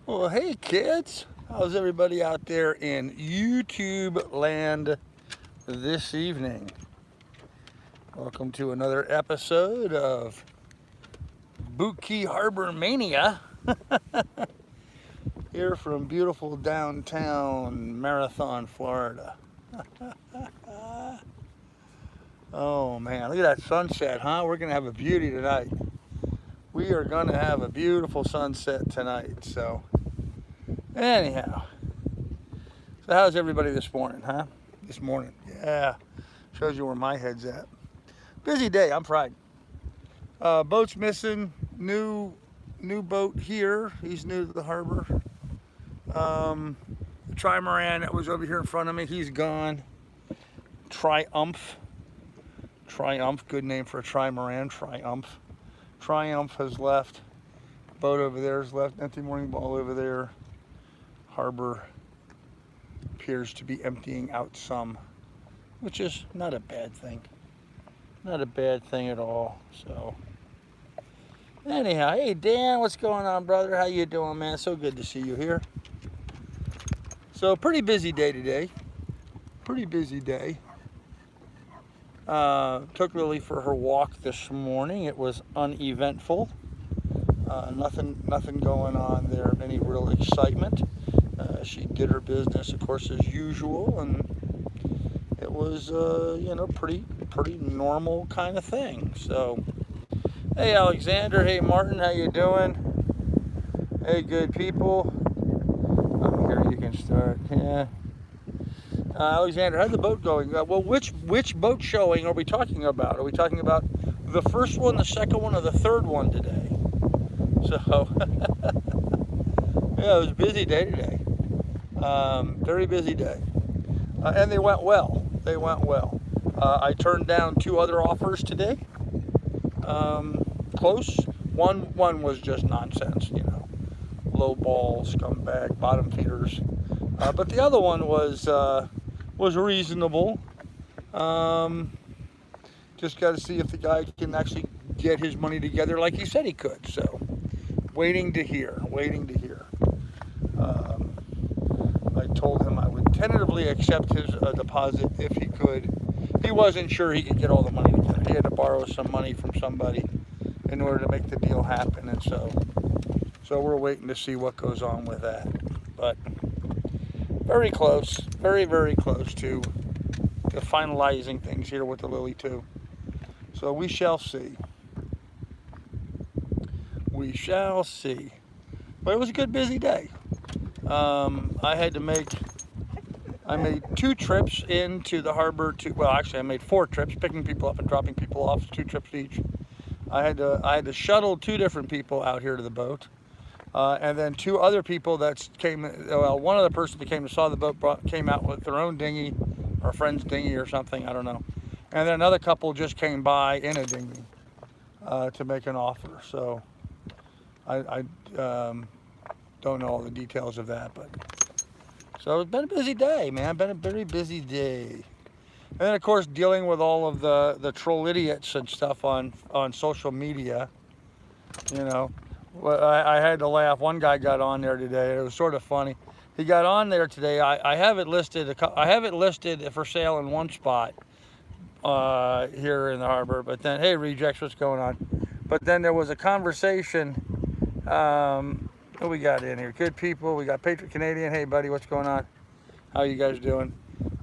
Well, hey kids, how's everybody out there in YouTube land this evening? Welcome to another episode of Boot Key Harbor Mania here from beautiful downtown Marathon, Florida. Oh man, look at that sunset, huh? We're gonna have a beauty tonight. We are gonna have a beautiful sunset tonight. Anyhow, so how's everybody this morning, huh? This morning, yeah. Shows you where my head's at. Busy day. I'm fried. Boat's missing. New boat here. He's new to the harbor. The trimaran that was over here in front of me, he's gone. Triumph. Triumph. Good name for a trimaran. Triumph. Triumph has left. Boat over there is left. Empty morning ball over there. Harbor appears to be emptying out some, which is not a bad thing. Not a bad thing at all. So anyhow, hey Dan, what's going on, brother? How you doing, man? So good to see you here. So pretty busy day today. Pretty busy day. Took Lily for her walk this morning. It was uneventful. Nothing going on there of any real excitement. She did her business, of course, as usual, and it was, pretty normal kind of thing. So, hey Alexander, hey Martin, how you doing? Hey good people. Here you can start. Yeah. Alexander, how's the boat going? Well, which boat showing are we talking about? Are we talking about the first one, the second one, or the third one today? So, yeah, it was a busy day today. Very busy day. And they went well. They went well. I turned down 2 other offers today. Close. One was just nonsense, low ball, scumbag, bottom feeders. But the other one was reasonable. Just got to see if the guy can actually get his money together like he said he could. So, waiting to hear. I told him I would tentatively accept his deposit if he could. He wasn't sure he could get all the money together. He had to borrow some money from somebody in order to make the deal happen, and so we're waiting to see what goes on with that. But very close, very, very close to finalizing things here with the Lily too. So we shall see. We shall see. But it was a good busy day. I made 2 trips into the harbor I made 4 trips, picking people up and dropping people off, 2 trips each. I had to shuttle 2 different people out here to the boat. And then 2 other people one other person that came and saw the boat came out with their own dinghy, or a friend's dinghy or something, I don't know. And then another couple just came by in a dinghy to make an offer. So I don't know all the details of that, but so it's been a busy day, man. Been a very busy day. And then of course dealing with all of the troll idiots and stuff on social media, Well, I had to laugh. One guy got on there today. It was sort of funny. He got on there today. I have it listed. I have it listed for sale in one spot here in the harbor. But then, hey, rejects, what's going on? But then there was a conversation. What we got in here? Good people. We got Patriot Canadian. Hey, buddy, what's going on? How you guys doing?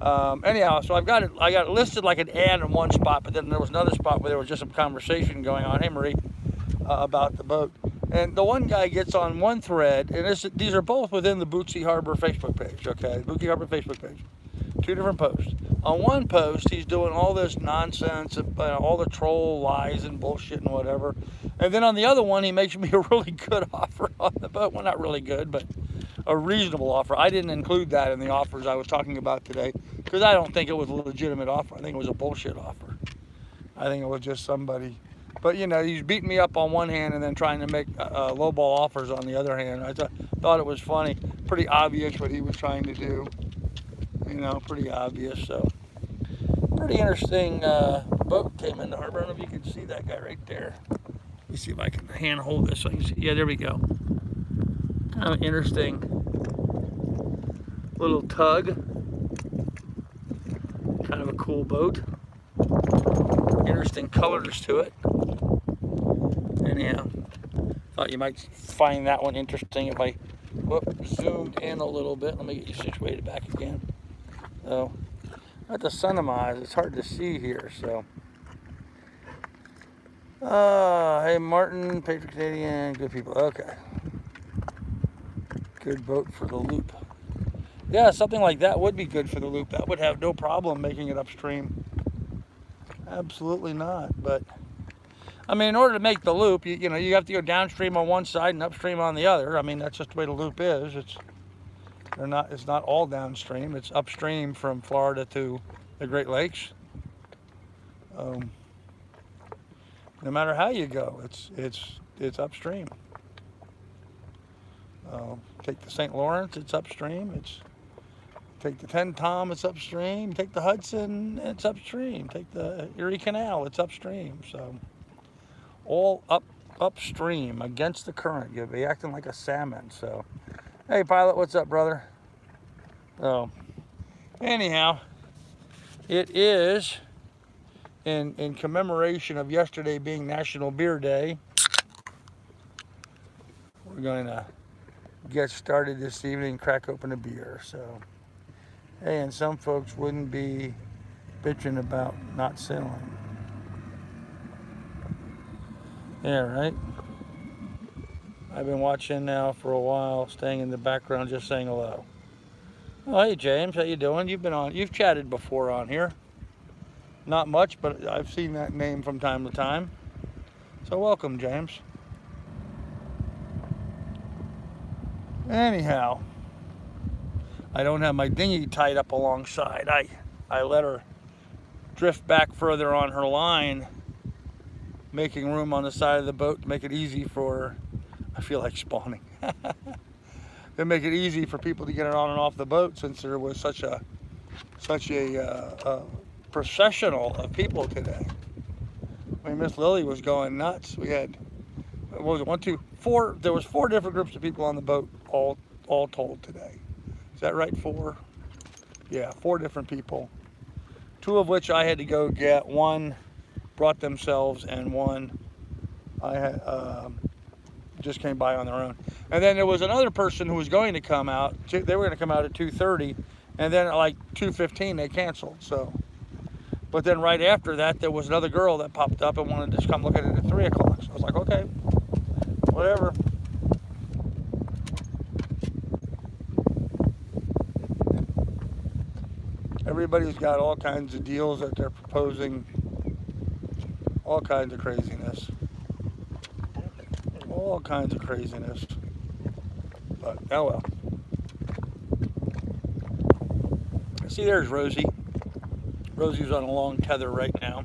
Anyhow, so I got it listed like an ad in one spot, but then there was another spot where there was just some conversation going on. Hey, Marie, about the boat. And the one guy gets on one thread, and these are both within the Bootsy Harbor Facebook page, okay? Bootsy Harbor Facebook page. 2 different posts. On one post, he's doing all this nonsense, all the troll lies and bullshit and whatever. And then on the other one, he makes me a really good offer on the boat. Well, not really good, but a reasonable offer. I didn't include that in the offers I was talking about today because I don't think it was a legitimate offer. I think it was a bullshit offer. I think it was just somebody. But, he's beating me up on one hand and then trying to make lowball offers on the other hand. I thought it was funny. Pretty obvious what he was trying to do. Pretty obvious. So, pretty interesting boat came in the harbor. I don't know if you can see that guy right there. Let me see if I can hand hold this so you can see. Yeah, there we go. Kind of interesting little tug. Kind of a cool boat. Interesting colors to it. Anyhow, thought you might find that one interesting if I zoomed in a little bit. Let me get you situated back again. So, at the sun of my eyes, it's hard to see here, so. Hey Martin, Patriot Canadian, good people. Okay. Good boat for the loop. Yeah, something like that would be good for the loop. That would have no problem making it upstream. Absolutely not. But I mean, in order to make the loop, you know, you have to go downstream on one side and upstream on the other. I mean, that's just the way the loop is. It's not all downstream. It's upstream from Florida to the Great Lakes. No matter how you go, it's upstream. Take the St. Lawrence, it's upstream. Take the Tenn-Tom, it's upstream. Take the Hudson, it's upstream. Take the Erie Canal, it's upstream. So all upstream against the current. You'll be acting like a salmon. So, hey pilot, what's up, brother? So anyhow, it is in commemoration of yesterday being National Beer Day. We're going to get started this evening, crack open a beer. So, hey, and some folks wouldn't be bitching about not sailing. Yeah, right? I've been watching now for a while, staying in the background, just saying hello. Oh, hey James, how you doing? You've chatted before on here. Not much, but I've seen that name from time to time. So welcome, James. Anyhow, I don't have my dinghy tied up alongside. I let her drift back further on her line, making room on the side of the boat to make it easy for, I feel like spawning, to make it easy for people to get it on and off the boat, since there was such a processional of people today. I mean, Miss Lily was going nuts. We had, what was it, 1, 2, 4, there was 4 different groups of people on the boat, all told today. Is that right, 4? Yeah, 4 different people. 2 of which I had to go get. 1 brought themselves, and 1 I had just came by on their own. And then there was another person who was going to come out. They were going to come out at 2:30, and then at like 2:15 they canceled. So, but then right after that there was another girl that popped up and wanted to come look at it at 3 o'clock. So I was like, okay, whatever. Everybody's got all kinds of deals that they're proposing, all kinds of craziness. All kinds of craziness. But, oh well. See, there's Rosie. Rosie's on a long tether right now.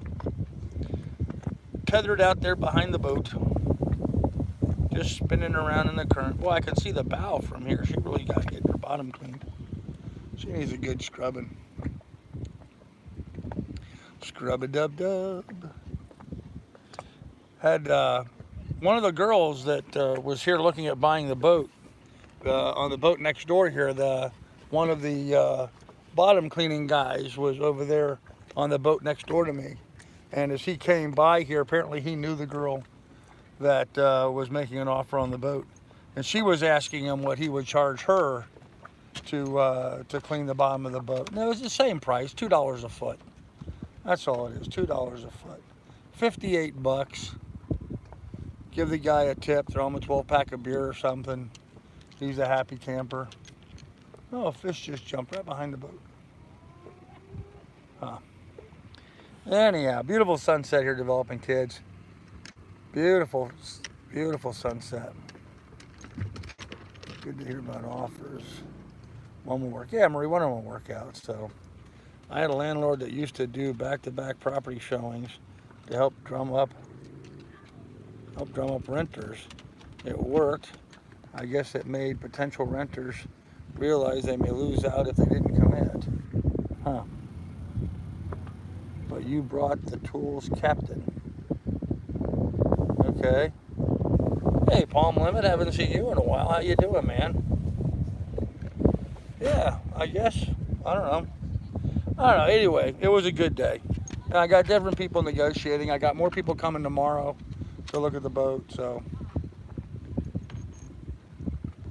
Tethered out there behind the boat. Just spinning around in the current. Well, I can see the bow from here. She really got to get her bottom cleaned. She needs a good scrubbing. Scrub-a-dub-dub. Had one of the girls that was here looking at buying the boat, on the boat next door here, one of the bottom cleaning guys was over there on the boat next door to me. And as he came by here, apparently he knew the girl that was making an offer on the boat. And she was asking him what he would charge her to clean the bottom of the boat. And it was the same price, $2 a foot. That's all it is, $2 a foot. 58 bucks. Give the guy a tip, throw him a 12-pack of beer or something. He's a happy camper. Oh, a fish just jumped right behind the boat. Huh. Anyhow, beautiful sunset here developing, kids. Beautiful, beautiful sunset. Good to hear about offers. One will work. Yeah, Marie, one of them will work out. So I had a landlord that used to do back-to-back property showings to help drum up renters. It worked. I guess it made potential renters realize they may lose out if they didn't commit. Huh. But you brought the tools, Captain. Okay. Hey, Palm Limit, haven't seen you in a while. How you doing, man? Yeah, I guess. I don't know. Anyway, it was a good day. And I got different people negotiating. I got more people coming tomorrow to look at the boat, so.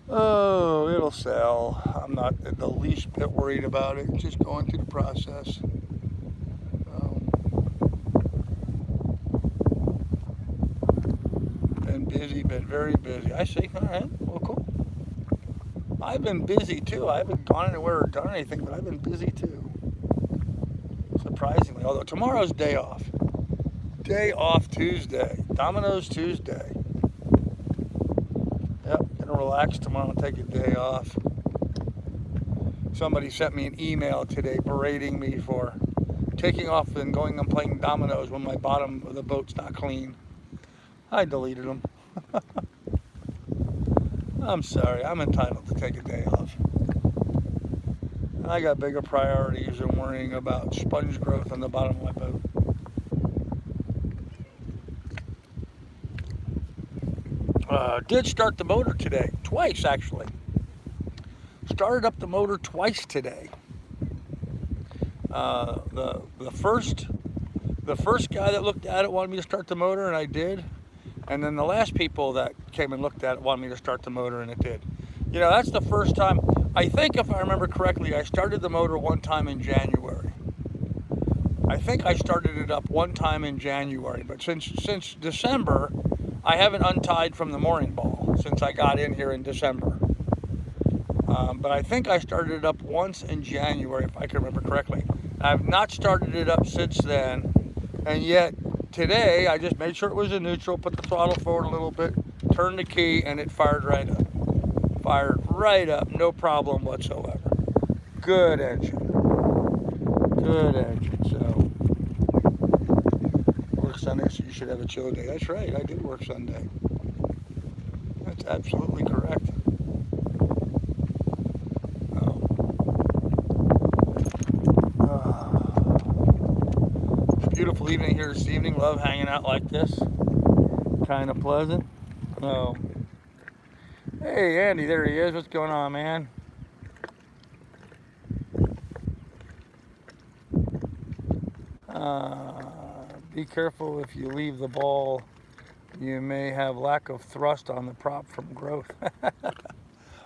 Oh, it'll sell. I'm not the least bit worried about it. Just going through the process. Been busy, been very busy. I see. All right. Well, cool. I've been busy too. I haven't gone anywhere or done anything, but I've been busy too. Surprisingly, although tomorrow's day off. Day off Tuesday. Domino's Tuesday. Yep, gonna relax tomorrow and take a day off. Somebody sent me an email today berating me for taking off and going and playing dominoes when my bottom of the boat's not clean. I deleted them. I'm sorry, I'm entitled to take a day off. I got bigger priorities than worrying about sponge growth on the bottom of my boat. Did start the motor today, twice actually. Started up the motor twice today. The first guy that looked at it wanted me to start the motor, and I did. And then the last people that came and looked at it wanted me to start the motor, and it did. You know, that's the first time. I think if I remember correctly, I started the motor one time in January. I think I started it up one time in January, but since December, I haven't untied from the mooring ball since I got in here in December. But I think I started it up once in January, if I can remember correctly. I've not started it up since then, and yet today I just made sure it was in neutral, put the throttle forward a little bit, turned the key, and it fired right up. Fired right up, no problem whatsoever. Good engine. Good engine. So, work Sunday, so you should have a chill day. That's right, I did work Sunday. That's absolutely correct. Beautiful evening here this evening. Love hanging out like this. Kind of pleasant. Oh. Hey, Andy, there he is. What's going on, man? Be careful if you leave the ball. You may have lack of thrust on the prop from growth.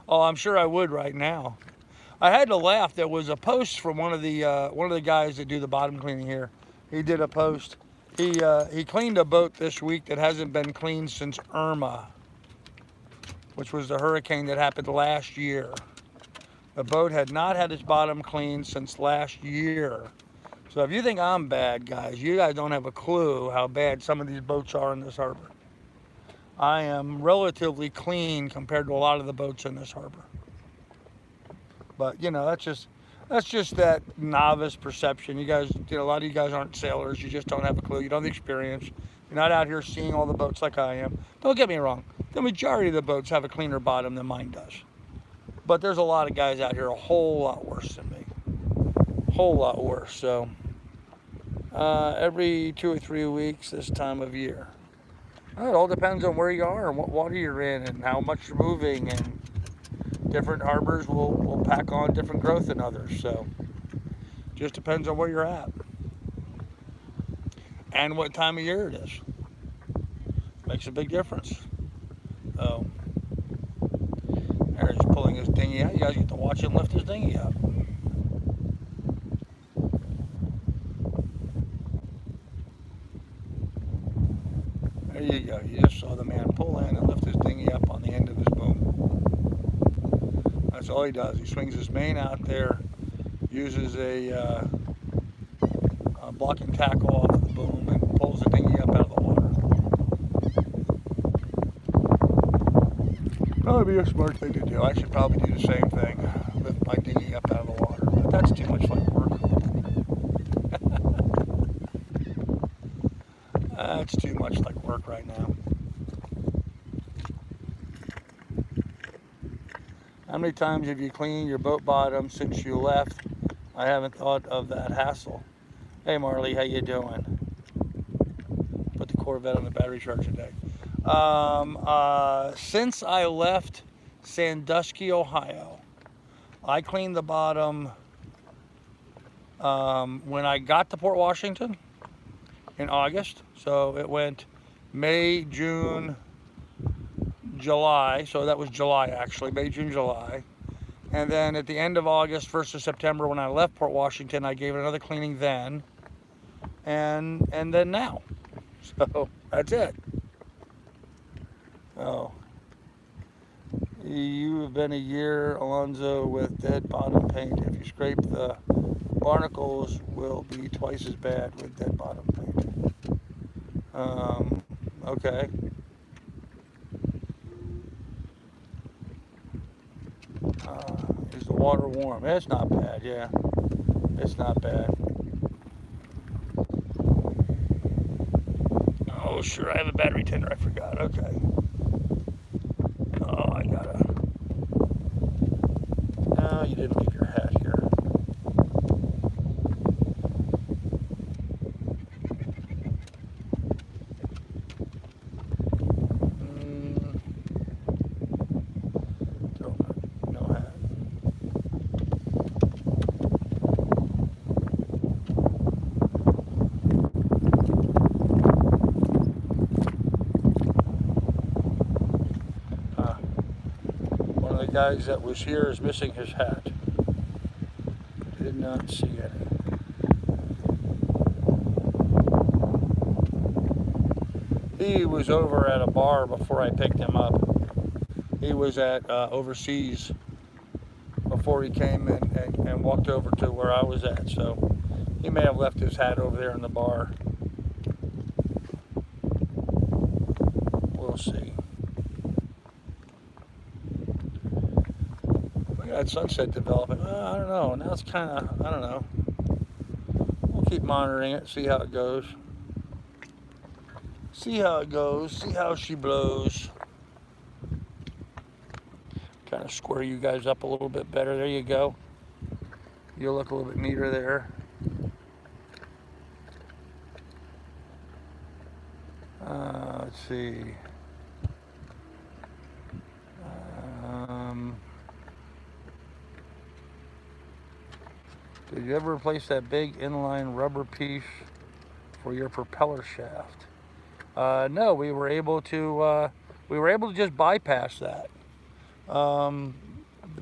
Oh, I'm sure I would right now. I had to laugh. There was a post from one of the guys that do the bottom cleaning here. He did a post. He cleaned a boat this week that hasn't been cleaned since Irma, which was the hurricane that happened last year. The boat had not had its bottom cleaned since last year. So if you think I'm bad, guys, you guys don't have a clue how bad some of these boats are in this harbor. I am relatively clean compared to a lot of the boats in this harbor. But, you know, that's just that novice perception. You guys, a lot of you guys aren't sailors. You just don't have a clue. You don't have the experience. You're not out here seeing all the boats like I am. Don't get me wrong. The majority of the boats have a cleaner bottom than mine does. But there's a lot of guys out here a whole lot worse than me. A whole lot worse. So, every 2 or 3 weeks this time of year. It all depends on where you are and what water you're in and how much you're moving, and different harbors will pack on different growth than others. So just depends on where you're at and what time of year it is. Makes a big difference. So there's pulling his dinghy out. You guys get to watch him lift his dinghy up. There you go. You just saw the man pull in and lift his dinghy up on the end of his boom. That's all he does. He swings his main out there, uses a blocking tackle off of the boom, and pulls the dinghy up out of the water. That would be a smart thing to do. I should probably do the same thing. Lift my dinghy up out of the water. But that's too much like work. That's too much like work right now. How many times have you cleaned your boat bottom since you left? I haven't thought of that hassle. Hey Marley, how you doing? Put the Corvette on the battery charger today. Since I left Sandusky, Ohio, I cleaned the bottom when I got to Port Washington in August. So it went May, June, July. So that was July actually, May, June, July. And then at the end of August, 1st of September, when I left Port Washington, I gave it another cleaning then. And then now. So that's it. Oh. You have been a year, Alonzo, with dead bottom paint. If you scrape the barnacles, will be twice as bad with dead bottom paint. Okay. Is the water warm? It's not bad, yeah. It's not bad. Oh, sure, I have a battery tender. I forgot. Okay. Oh, I gotta. No, you didn't leave your hat here. No hat. One of the guys that was here is missing his hat. Did not see any. He was over at a bar before I picked him up. He was at overseas before he came and walked over to where I was at. So he may have left his hat over there in the bar. We'll see. Look at that sunset developing. I don't know. Now it's kind of, I don't know. We'll keep monitoring it, see how it goes. See how it goes. See how she blows. Kind of square you guys up a little bit better. There you go. You'll look a little bit neater there. Let's see. Did you ever replace that big inline rubber piece for your propeller shaft? No, we were able to just bypass that.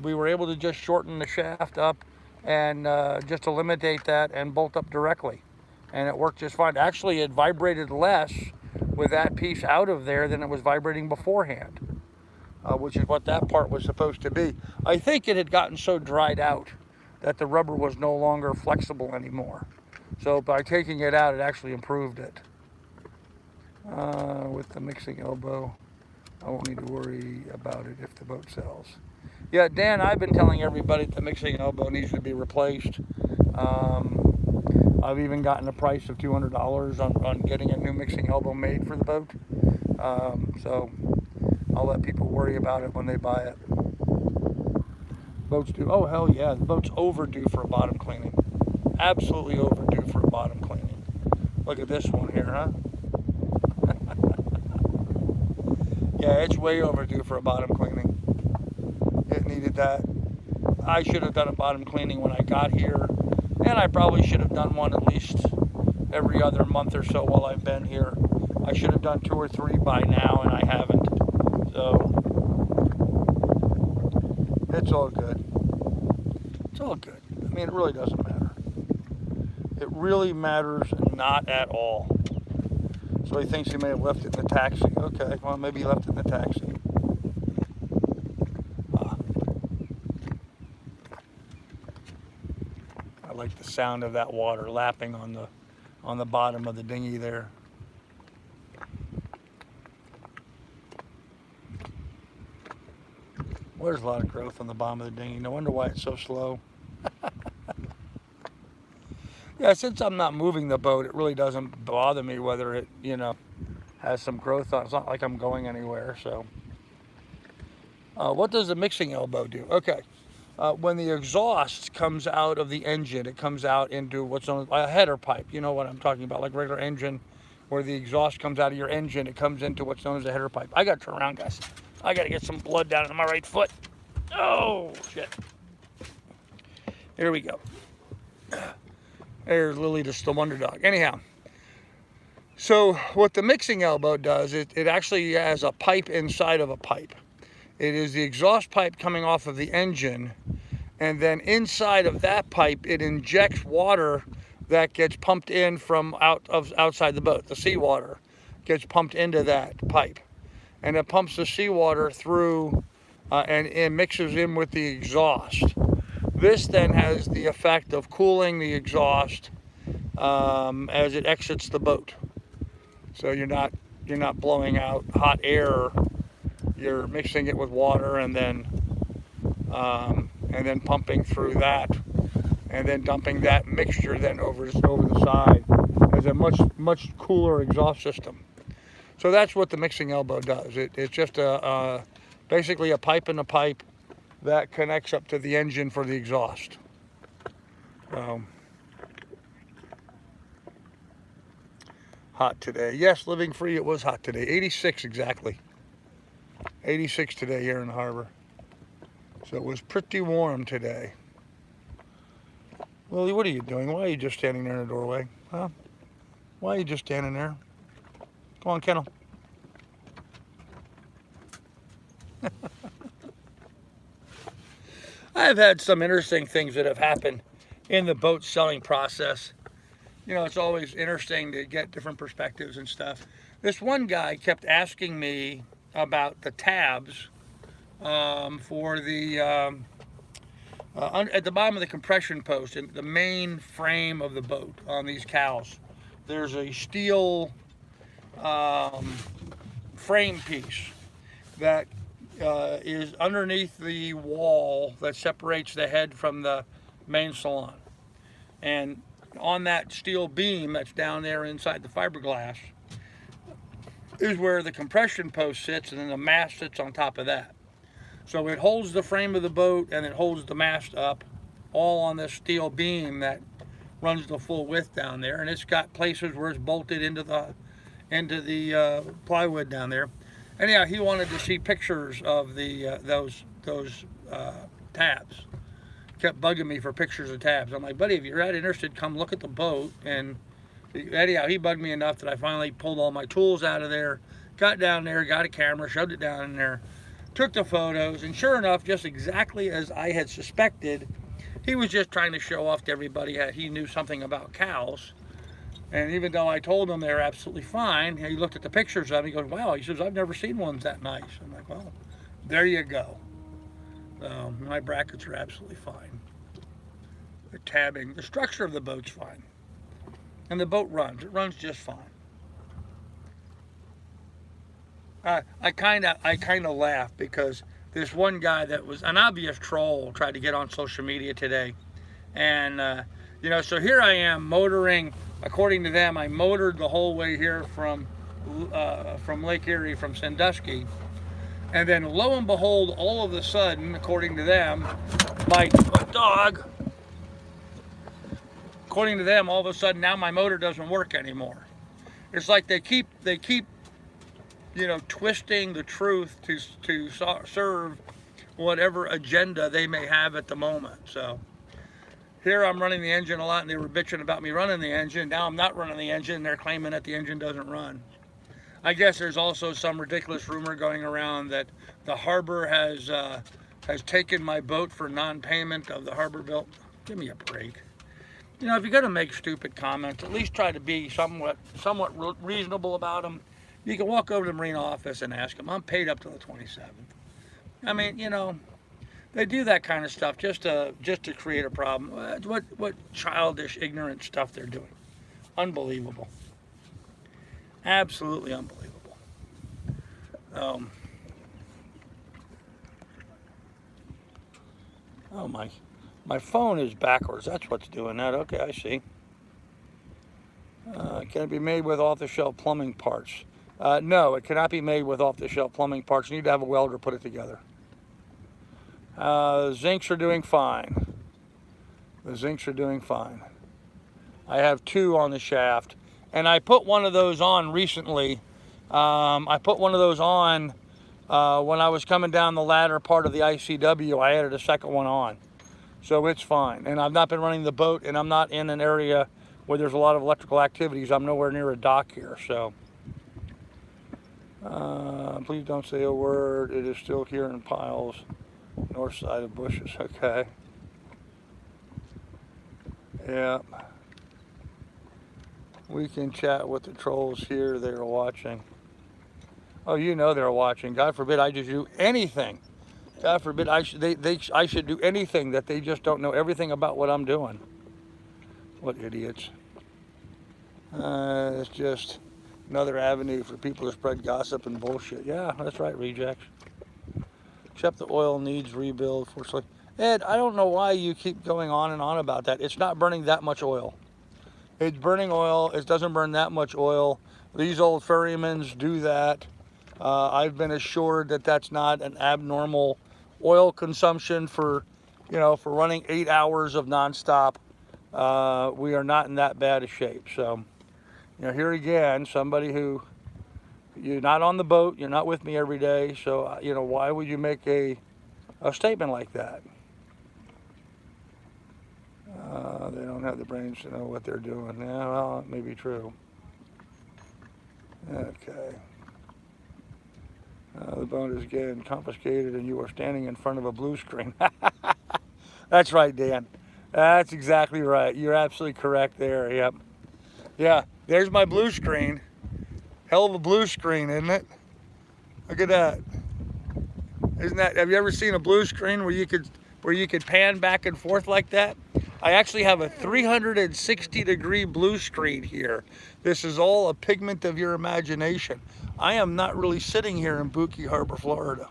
We were able to just shorten the shaft up and just eliminate that and bolt up directly. And it worked just fine. Actually, it vibrated less with that piece out of there than it was vibrating beforehand, which is what that part was supposed to be. I think it had gotten so dried out that the rubber was no longer flexible anymore. So by taking it out, it actually improved it. With the mixing elbow, I won't need to worry about it if the boat sells. Yeah, Dan, I've been telling everybody the mixing elbow needs to be replaced. I've even gotten a price of $200 on getting a new mixing elbow made for the boat. So I'll let people worry about it when they buy it. Boats do. Oh, hell yeah. The boat's overdue for a bottom cleaning. Absolutely overdue for a bottom cleaning. Look at this one here, huh? Yeah, it's way overdue for a bottom cleaning. It needed that. I should have done a bottom cleaning when I got here, and I probably should have done one at least every other month or so while I've been here. I should have done 2 or 3 by now, and I haven't. So it's all good. It's all good. I mean, it really doesn't matter. It really matters not at all. So he thinks he may have left it in the taxi. Okay, well, maybe he left it in the taxi. I like the sound of that water lapping on the bottom of the dinghy there. Well, there's a lot of growth on the bottom of the dinghy. No wonder why it's so slow. Yeah, since I'm not moving the boat, it really doesn't bother me whether it, has some growth on it. It's not like I'm going anywhere, so. What does the mixing elbow do? Okay, when the exhaust comes out of the engine, it comes out into what's known as a header pipe. You know what I'm talking about, like regular engine. where the exhaust comes out of your engine. It comes into what's known as a header pipe. I got to turn around, guys. I got to get some blood down into my right foot. Oh, shit. Here we go. There's Lily, just the wonder dog. Anyhow, so what the mixing elbow does, it actually has a pipe inside of a pipe. It is the exhaust pipe coming off of the engine, and then inside of that pipe, it injects water that gets pumped in from outside the boat. The seawater gets pumped into that pipe, and it pumps the seawater through and mixes in with the exhaust. This then has the effect of cooling the exhaust as it exits the boat. So you're not blowing out hot air. You're mixing it with water and then pumping through that, and then dumping that mixture then over the side as a much cooler exhaust system. So that's what the mixing elbow does. It's just basically a pipe in a pipe that connects up to the engine for the exhaust. Hot today. Yes, living free, it was hot today. 86 exactly. 86 today here in the harbor. So it was pretty warm today. Lily, what are you doing? Why are you just standing there in the doorway? Huh? Why are you just standing there? Come on, Kennel. I've had some interesting things that have happened in the boat selling process. You know, it's always interesting to get different perspectives and stuff. This one guy kept asking me about the tabs for the at the bottom of the compression post in the main frame of the boat on these cows. There's a steel frame piece that is underneath the wall that separates the head from the main salon, and on that steel beam that's down there inside the fiberglass is where the compression post sits, and then the mast sits on top of that. So it holds the frame of the boat and it holds the mast up, all on this steel beam that runs the full width down there, and it's got places where it's bolted into the plywood down there. Anyhow, he wanted to see pictures of the those tabs. Kept bugging me for pictures of tabs. I'm like, buddy, if you're that interested, come look at the boat. And anyhow, he bugged me enough that I finally pulled all my tools out of there, got down there, got a camera, shoved it down in there, took the photos, and sure enough, just exactly as I had suspected, he was just trying to show off to everybody that he knew something about cows. And even though I told him they're absolutely fine, he looked at the pictures of them, he goes, wow, he says, I've never seen ones that nice. I'm like, well, there you go. My brackets are absolutely fine. The tabbing, the structure of the boat's fine. And the boat runs. It runs just fine. I kind of laugh because this one guy that was an obvious troll tried to get on social media today. And, you know, so here I am motoring. According to them, I motored the whole way here from Lake Erie, from Sandusky. And then lo and behold, all of a sudden, according to them, my dog, according to them, all of a sudden now my motor doesn't work anymore. It's like they keep, you know, twisting the truth to serve whatever agenda they may have at the moment. So here I'm running the engine a lot, and they were bitching about me running the engine. Now I'm not running the engine, and they're claiming that the engine doesn't run. I guess there's also some ridiculous rumor going around that the harbor has taken my boat for non-payment of the harbor bill. Give me a break. You know, if you're going to make stupid comments, at least try to be somewhat reasonable about them. You can walk over to the marine office and ask them. I'm paid up to the 27th. I mean, you know, they do that kind of stuff just to create a problem. What childish, ignorant stuff they're doing. Unbelievable. Absolutely unbelievable. Oh, my phone is backwards. That's what's doing that. Okay, I see. Can it be made with off-the-shelf plumbing parts? No, it cannot be made with off-the-shelf plumbing parts. You need to have a welder put it together. Zincs are doing fine. The zincs are doing fine. I have 2 on the shaft. And I put one of those on recently. I put one of those on when I was coming down the ladder part of the ICW. I added a second one on. So it's fine. And I've not been running the boat, and I'm not in an area where there's a lot of electrical activities. I'm nowhere near a dock here, so. Please don't say a word. It is still here in piles, north side of bushes. Okay. Yeah. We can chat with the trolls here. They're watching. Oh, you know they're watching. God forbid I just do anything. God forbid I should do anything that they just don't know everything about what I'm doing. What idiots. It's just another avenue for people to spread gossip and bullshit. Yeah, that's right, rejects. Except the oil needs rebuild. Fortunately, Ed, I don't know why you keep going on and on about that. It's not burning that much oil. It's burning oil. It doesn't burn that much oil. These old ferrymans do that. I've been assured that that's not an abnormal oil consumption for, for running 8 hours of nonstop. We are not in that bad a shape. So, here again, somebody who, you're not on the boat, you're not with me every day. So, why would you make a statement like that? They don't have the brains to know what they're doing. Yeah, well, it may be true. Okay. The boat is getting confiscated and you are standing in front of a blue screen. That's right, Dan. That's exactly right. You're absolutely correct there. Yep. Yeah, there's my blue screen. Hell of a blue screen, isn't it? Look at that. Have you ever seen a blue screen where you could pan back and forth like that? I actually have a 360-degree blue screen here. This is all a pigment of your imagination. I am not really sitting here in Bookie Harbor, Florida.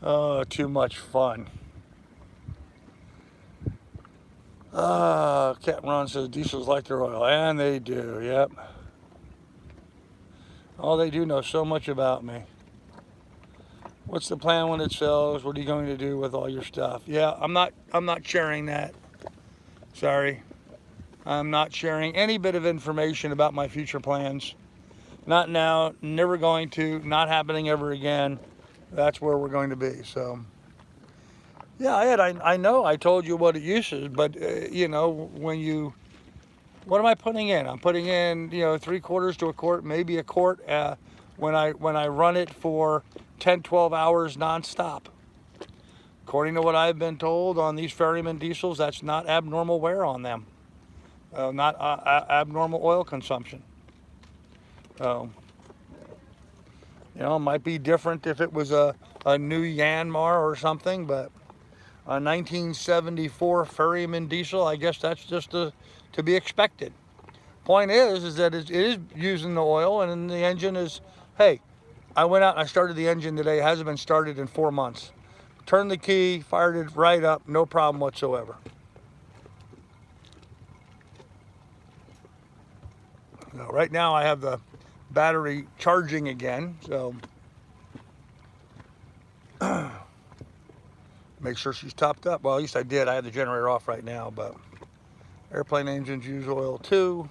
Oh, too much fun. Captain Ron says diesels like their oil, and they do, yep. Oh, they do know so much about me. What's the plan when it sells? What are you going to do with all your stuff? Yeah, I'm not sharing that. Sorry. I'm not sharing any bit of information about my future plans. Not now, never going to, not happening ever again. That's where we're going to be. So, yeah, Ed, I know I told you what it uses, but, what am I putting in? I'm putting in, 3/4 to a quart, maybe a quart when I run it for 10, 12 hours nonstop. According to what I've been told on these ferryman diesels, that's not abnormal wear on them. Not abnormal oil consumption. It might be different if it was a new Yanmar or something, but a 1974 ferryman diesel, I guess that's just to be expected. Point is that it is using the oil, and the engine is, hey, I went out and I started the engine today. It hasn't been started in 4 months. Turned the key, fired it right up, no problem whatsoever. So right now I have the battery charging again, so make sure she's topped up. Well, at least I did. I have the generator off right now, but airplane engines use oil too.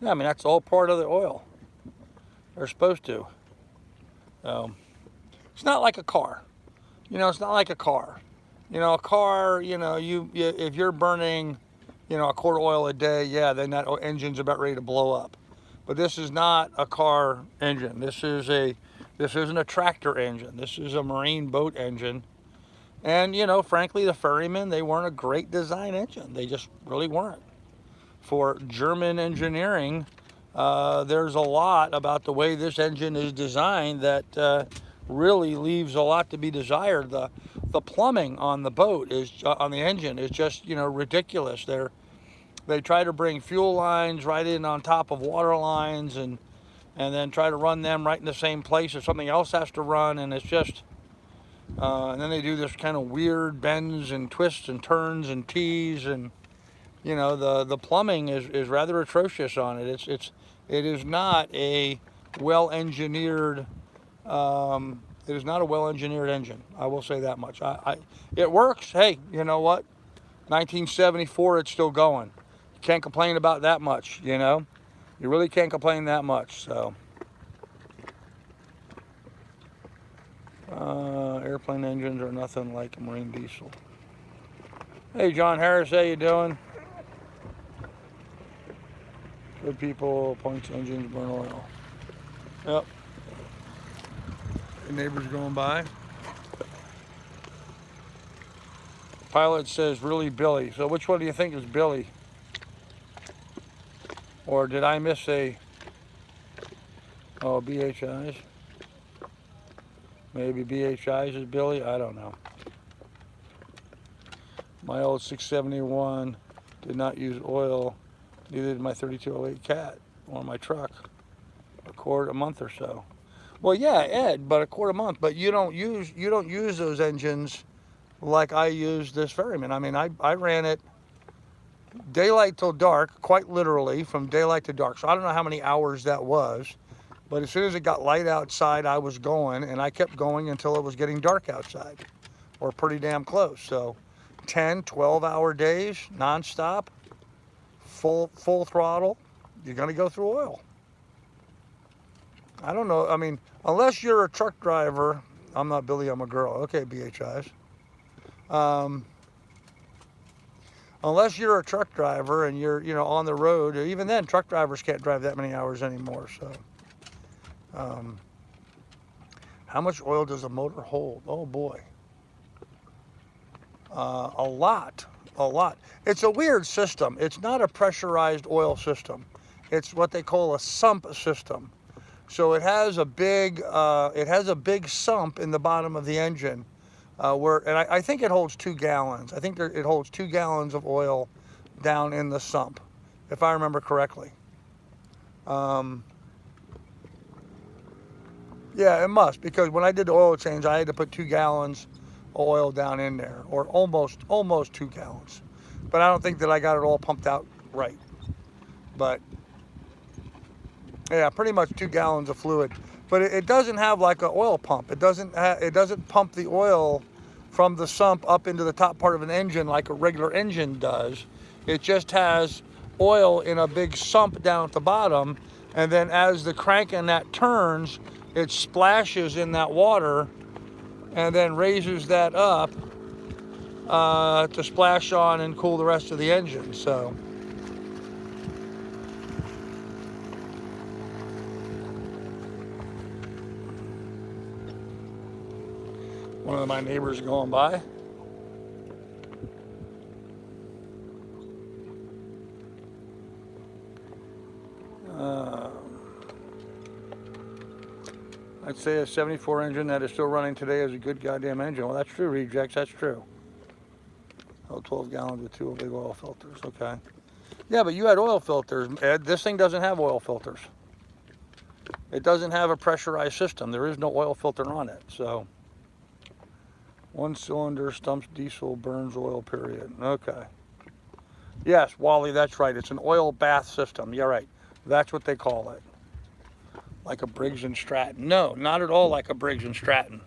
Yeah, I mean, that's all part of the oil. They're supposed to. It's not like a car. It's not like a car. A car, if you're burning, a quart of oil a day, yeah, then that engine's about ready to blow up. But this is not a car engine. This isn't a tractor engine. This is a marine boat engine. And, frankly, the ferrymen, they weren't a great design engine. They just really weren't. For German engineering, there's a lot about the way this engine is designed that really leaves a lot to be desired. The plumbing on the boat on the engine is just ridiculous. They try to bring fuel lines right in on top of water lines and then try to run them right in the same place if something else has to run, and it's just and then they do this kind of weird bends and twists and turns and tees, and the plumbing is rather atrocious on it. It is not a well-engineered engine. I will say that much. It works. Hey, you know what? 1974, it's still going. You can't complain about that much, you know? You really can't complain that much, so. Airplane engines are nothing like a marine diesel. Hey, John Harris, how you doing? Good people, points engines, burn oil. Yep. The neighbors going by. Pilot says, really Billy. So which one do you think is Billy? Or did I miss a, oh, BHIs? Maybe BHIs is Billy, I don't know. My old 671 did not use oil, neither did my 3208 Cat or my truck. A quart a month or so. Well, yeah, Ed, but a quart a month. But you don't use those engines like I use this Ferryman. I mean, I ran it daylight till dark, quite literally from daylight to dark. So I don't know how many hours that was, but as soon as it got light outside, I was going, and I kept going until it was getting dark outside, or pretty damn close. So 10, 12-hour days, nonstop, full throttle. You're gonna go through oil. I don't know. I mean, unless you're a truck driver, I'm not Billy, I'm a girl. Okay, BHIs. Unless you're a truck driver and you're, you know, on the road, even then, truck drivers can't drive that many hours anymore. So, how much oil does a motor hold? Oh boy, a lot. It's a weird system. It's not a pressurized oil system. It's what they call a sump system. So it has a big sump in the bottom of the engine, and I think it holds 2 gallons. I think it holds 2 gallons of oil down in the sump, if I remember correctly. Yeah, it must, because when I did the oil change, I had to put 2 gallons of oil down in there, or almost 2 gallons. But I don't think that I got it all pumped out right. But yeah, pretty much 2 gallons of fluid, but it doesn't have like an oil pump. It doesn't pump the oil from the sump up into the top part of an engine like a regular engine does. It just has oil in a big sump down at the bottom, and then as the crank in that turns, it splashes in that water, and then raises that up to splash on and cool the rest of the engine. So. One of my neighbors going by. I'd say a 74 engine that is still running today is a good goddamn engine. Well, that's true, Rejects, that's true. Oh, 12 gallons with 2 big oil filters, okay. Yeah, but you had oil filters, Ed. This thing doesn't have oil filters. It doesn't have a pressurized system. There is no oil filter on it, so. 1 cylinder, stumps diesel, burns oil, period. Okay. Yes, Wally, that's right. It's an oil bath system. You're right. That's what they call it. Like a Briggs and Stratton. No, not at all like a Briggs and Stratton.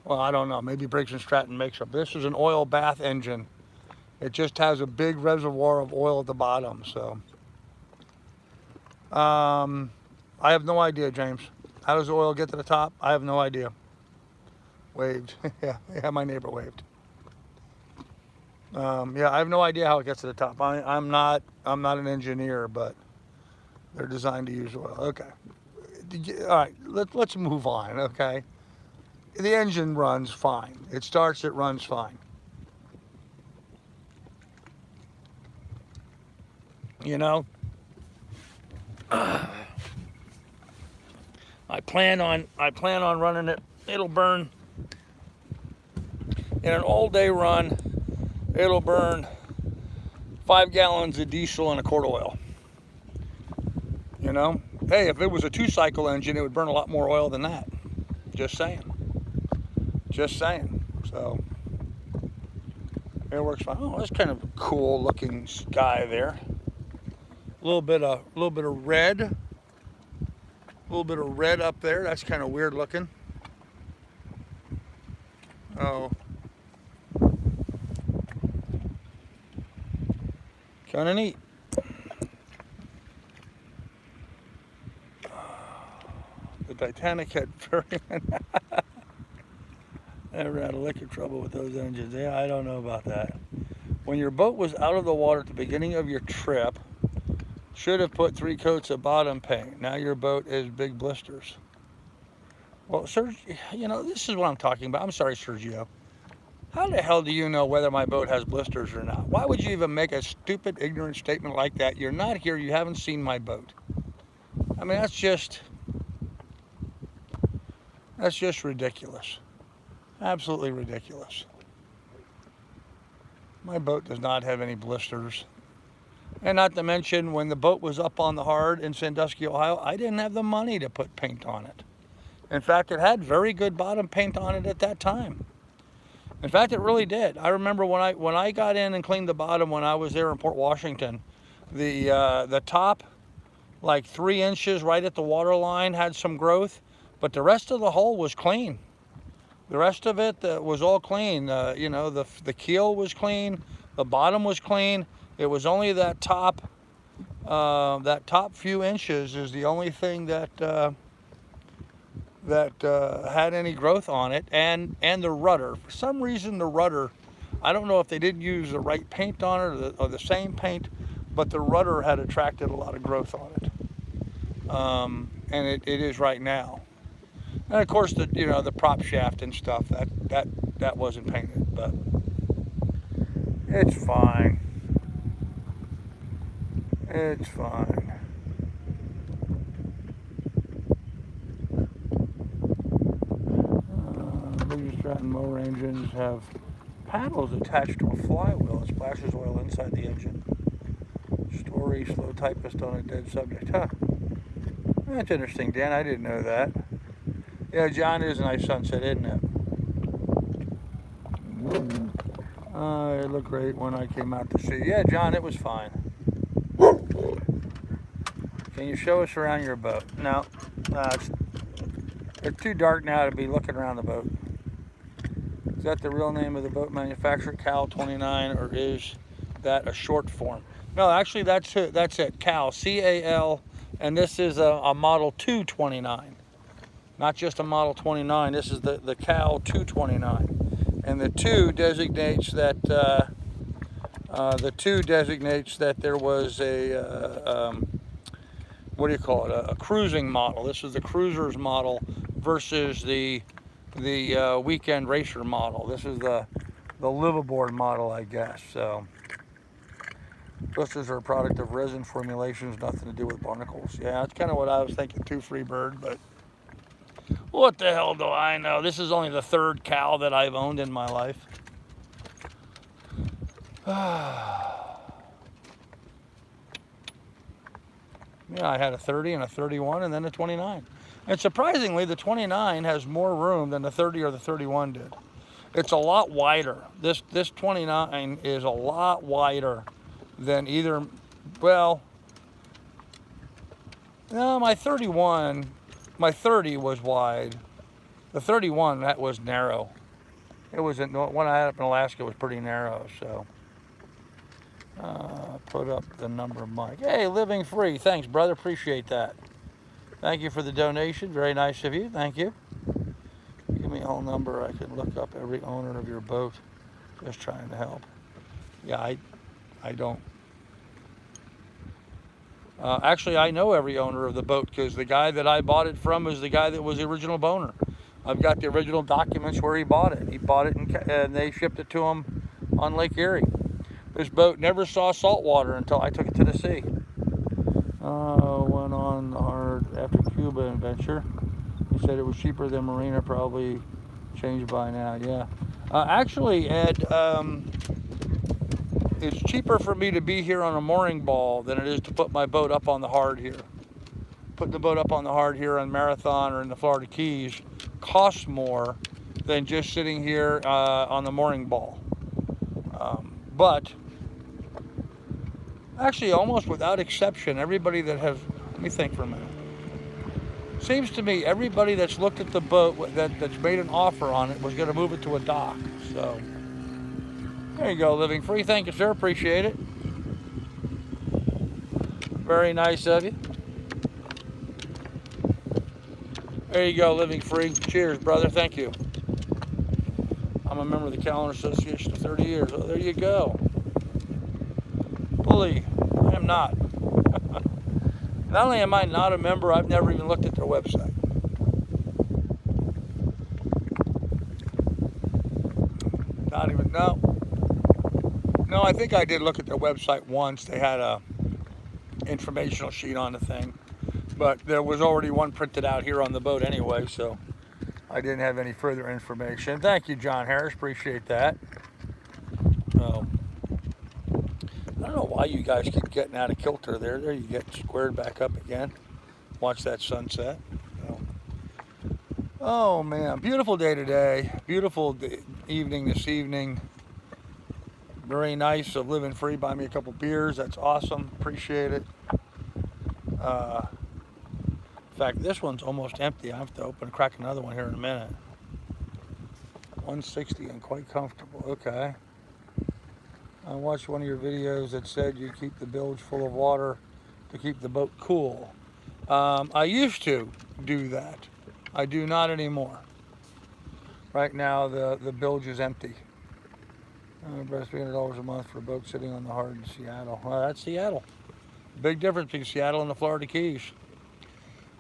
Well, I don't know. Maybe Briggs and Stratton makes up. This is an oil bath engine. It just has a big reservoir of oil at the bottom, so. I have no idea, James. How does the oil get to the top? I have no idea. Waved. yeah, my neighbor waved. Yeah, I have no idea how it gets to the top. I'm not an engineer, but they're designed to use oil. Okay. All right, let's move on, okay? The engine runs fine. It starts, it runs fine. You know? I plan on running it. It'll burn in an all-day run. It'll burn 5 gallons of diesel and a quart of oil. You know? Hey, if it was a 2-cycle engine, it would burn a lot more oil than that. Just saying. Just saying. So it works fine. Oh, that's kind of a cool looking sky there. A little bit of red. A little bit of red up there. That's kind of weird looking. Oh. Kind of neat. The Titanic had very never had a lick of trouble with those engines. Yeah, I don't know about that. When your boat was out of the water at the beginning of your trip, should have put 3 coats of bottom paint. Now your boat is big blisters. Well, Sergio, you know, this is what I'm talking about. I'm sorry, Sergio. How the hell do you know whether my boat has blisters or not? Why would you even make a stupid, ignorant statement like that? You're not here. You haven't seen my boat. I mean, that's just ridiculous. Absolutely ridiculous. My boat does not have any blisters. And not to mention, when the boat was up on the hard in Sandusky, Ohio, I didn't have the money to put paint on it. In fact, it had very good bottom paint on it at that time. In fact, it really did. I remember when I got in and cleaned the bottom when I was there in Port Washington, the top, like 3 inches right at the water line, had some growth, but the rest of the hull was clean. The rest of it was all clean. You know, the keel was clean, the bottom was clean. It was only that top few inches is the only thing that had any growth on it, and the rudder. For some reason, the rudder, I don't know if they didn't use the right paint on it or the same paint, but the rudder had attracted a lot of growth on it, and it is right now. And of course, the prop shaft and stuff that wasn't painted, but it's fine. It's fine. Bilge mower engines have paddles attached to a flywheel. It splashes oil inside the engine. Story, slow typist on a dead subject. Huh. That's interesting, Dan. I didn't know that. Yeah, John, is a nice sunset, isn't it? It looked great when I came out to sea. Yeah, John, it was fine. Can you show us around your boat? No, it's too dark now to be looking around the boat. Is that the real name of the boat manufacturer, Cal 29, or is that a short form? No, actually, that's it. Cal, C-A-L, and this is a Model 229. Not just a Model 29. This is the Cal 229, and the 2 designates that there was a what do you call it? A cruising model. This is the cruiser's model versus the weekend racer model. This is the liveaboard model, I guess. So blisters are a product of resin formulations, nothing to do with barnacles. Yeah, that's kind of what I was thinking too, Freebird, but what the hell do I know? This is only the 3rd Cal that I've owned in my life. Yeah, I had a 30 and a 31 and then a 29. And surprisingly, the 29 has more room than the 30 or the 31 did. It's a lot wider. This 29 is a lot wider than either, well, no, my 30 was wide. The 31, that was narrow. It was, when I had up in Alaska, it was pretty narrow, so. Put up the number, Mike. Hey, Living Free. Thanks, brother. Appreciate that. Thank you for the donation. Very nice of you. Thank you. Give me a whole number. I can look up every owner of your boat. Just trying to help. Yeah, I don't. Actually, I know every owner of the boat because the guy that I bought it from is the guy that was the original owner. I've got the original documents where he bought it. He bought it and they shipped it to him on Lake Erie. This boat never saw salt water until I took it to the sea. Went on hard after Cuba adventure. He said it was cheaper than Marina, probably changed by now. Yeah. Actually, Ed, it's cheaper for me to be here on a mooring ball than it is to put my boat up on the hard here. Putting the boat up on the hard here on Marathon or in the Florida Keys costs more than just sitting here on the mooring ball. But actually, almost without exception, everybody that has, let me think for a minute. Seems to me everybody that's looked at the boat that's made an offer on it was going to move it to a dock. So there you go, Living Free. Thank you, sir. Appreciate it. Very nice of you. There you go, living free. Cheers, brother. Thank you. I'm a member of the Calendar Association for 30 years. Oh, there you go. Bully, I am not. Not only am I not a member, I've never even looked at their website. Not even, no. No, I think I did look at their website once. They had a informational sheet on the thing. But there was already one printed out here on the boat anyway, so I didn't have any further information. Thank you, John Harris. Appreciate that. I don't know why you guys keep getting out of kilter there. There you get squared back up again. Watch that sunset. Oh, man. Beautiful day today. Beautiful evening this evening. Very nice of living free. Buy me a couple beers. That's awesome. Appreciate it. In fact, this one's almost empty. I have to crack another one here in a minute. 160 and quite comfortable. Okay. I watched one of your videos that said you keep the bilge full of water to keep the boat cool. I used to do that. I do not anymore. Right now, the bilge is empty. Invest $300 a month for a boat sitting on the hard in Seattle. Well, that's Seattle. Big difference between Seattle and the Florida Keys.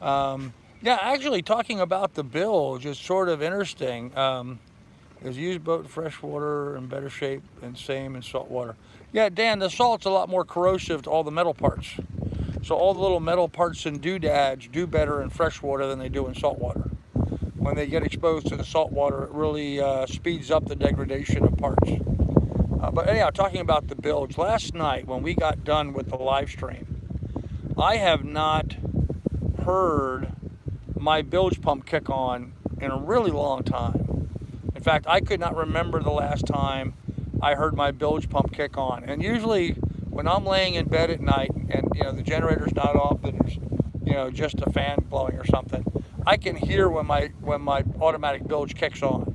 Yeah, actually, talking about the bilge is sort of interesting. Is used boat in freshwater in better shape and same in saltwater. Yeah, Dan, the salt's a lot more corrosive to all the metal parts. So all the little metal parts and doodads do better in freshwater than they do in saltwater. When they get exposed to the saltwater, it really speeds up the degradation of parts. But anyhow, talking about the bilge, last night when we got done with the live stream, I have not heard my bilge pump kick on in a really long time. In fact, I could not remember the last time I heard my bilge pump kick on. And usually when I'm laying in bed at night and the generator's not off and there's just a fan blowing or something, I can hear when my automatic bilge kicks on.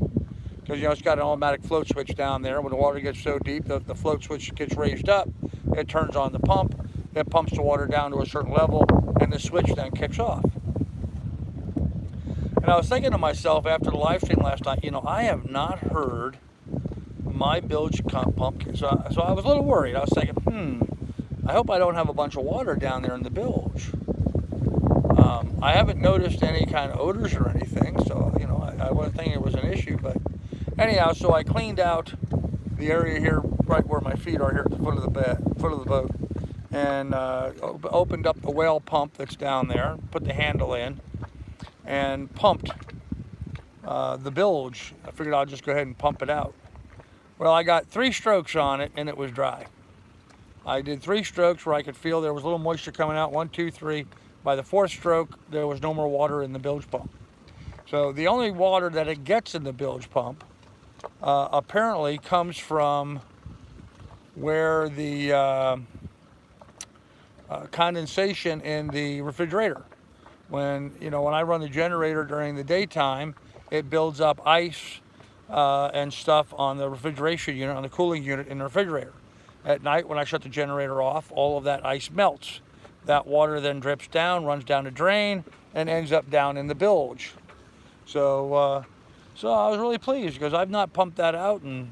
Because it's got an automatic float switch down there. When the water gets so deep, the float switch gets raised up, it turns on the pump, it pumps the water down to a certain level, and the switch then kicks off. And I was thinking to myself after the live stream last night, I have not heard my bilge pump. So I was a little worried. I was thinking, I hope I don't have a bunch of water down there in the bilge. I haven't noticed any kind of odors or anything, so I wasn't thinking it was an issue. But anyhow, so I cleaned out the area here, right where my feet are here at the foot of the boat, and opened up the whale pump that's down there, put the handle in, and pumped the bilge. I figured I'll just go ahead and pump it out. Well, I got 3 strokes on it and it was dry. I did 3 strokes where I could feel there was a little moisture coming out, 1, 2, 3. By the 4th stroke, there was no more water in the bilge pump. So the only water that it gets in the bilge pump apparently comes from where the condensation in the refrigerator. When I run the generator during the daytime, it builds up ice and stuff on the refrigeration unit, on the cooling unit in the refrigerator. At night, when I shut the generator off, all of that ice melts. That water then drips down, runs down the drain, and ends up down in the bilge. So I was really pleased because I've not pumped that out. And